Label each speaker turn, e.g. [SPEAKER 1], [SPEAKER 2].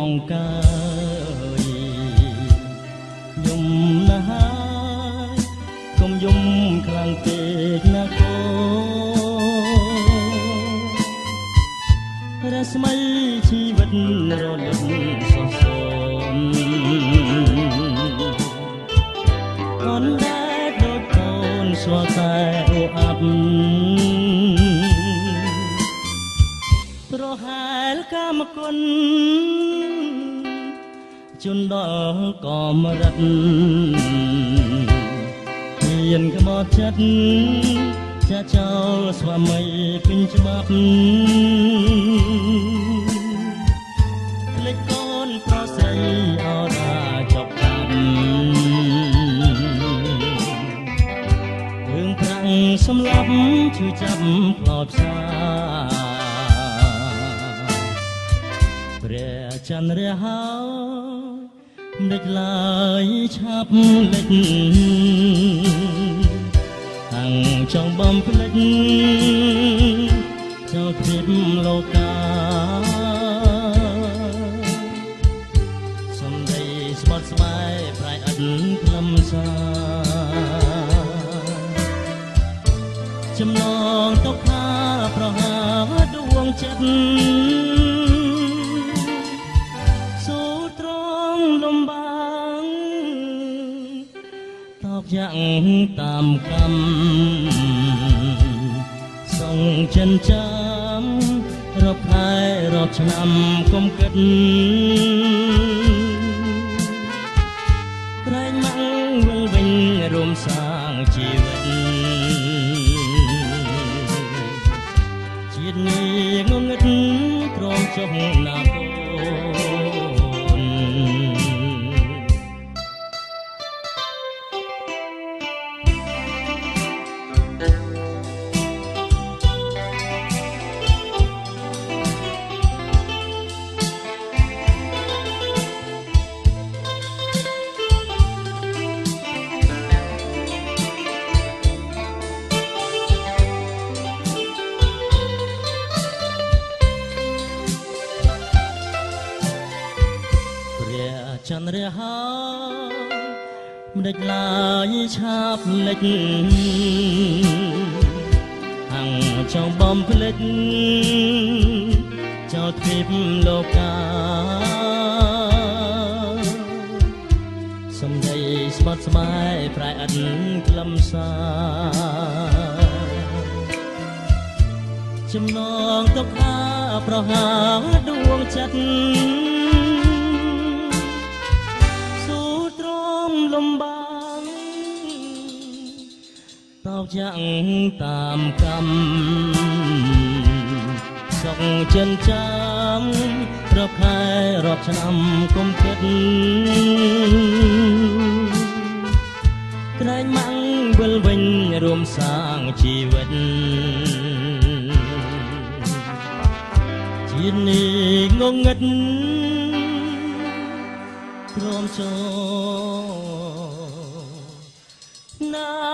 [SPEAKER 1] ងកាយយំណាស់ហើយកុំយំខ្លាំងពេកណាកូនរស្មីជីវិតរលត់សោះសូនអូនដែលដូចកូនស្វតែអូអាប់ប្រហែលកាមគុណជន់ដល់កំរិតមានក្បត់ចិត្តចាចោលស្វាមីពេញច្បាប់ភ្លេចកូនប្រស្រីអរាចប់កម្មរឿងប្រាំងសម្លាប់ជួយចាប់ផ្លោតផ្សាព្រះចន្ទរះហើយមិនដេចឡើយឆាប់លេចតាំងចង់បំភ្លេចចោលទ្រព្យលោកាសំដីស្បត់ស្បែកប្រៃអត់ខ្លឹមសារចំណងទុក្ខាប្រហាដួងចិត្តសូត្រង់លំបាំងតបយ៉ាងតាមកម្មសងចិនចាំរាប់ខែរាប់ឆ្នាំកុំគិតក្រែងម៉ាំងវិលវិញរួមសាងជីវិតជាតិនេះងងឹតក្រំចុះណាកូនចន្ទរះហើយមិនដេចឡើយឆាប់លេចហាំងចង់បំភ្លេចចោលទ្រព្យលោកាសំដីស្បត់ស្បែកប្រៃអត់ខ្លឹមសារចំណងទុក្ខាប្រហាដួងចិត្តលំបាំងតបយ៉ាងតាមកម្មសុខចិនចាំរាប់ខែរាប់ឆ្នាំកុំគិតក្រែងម៉ាំងវិលវិញរួមសាងជីវិតជាតិនេះងងឹតព្រមចូលណា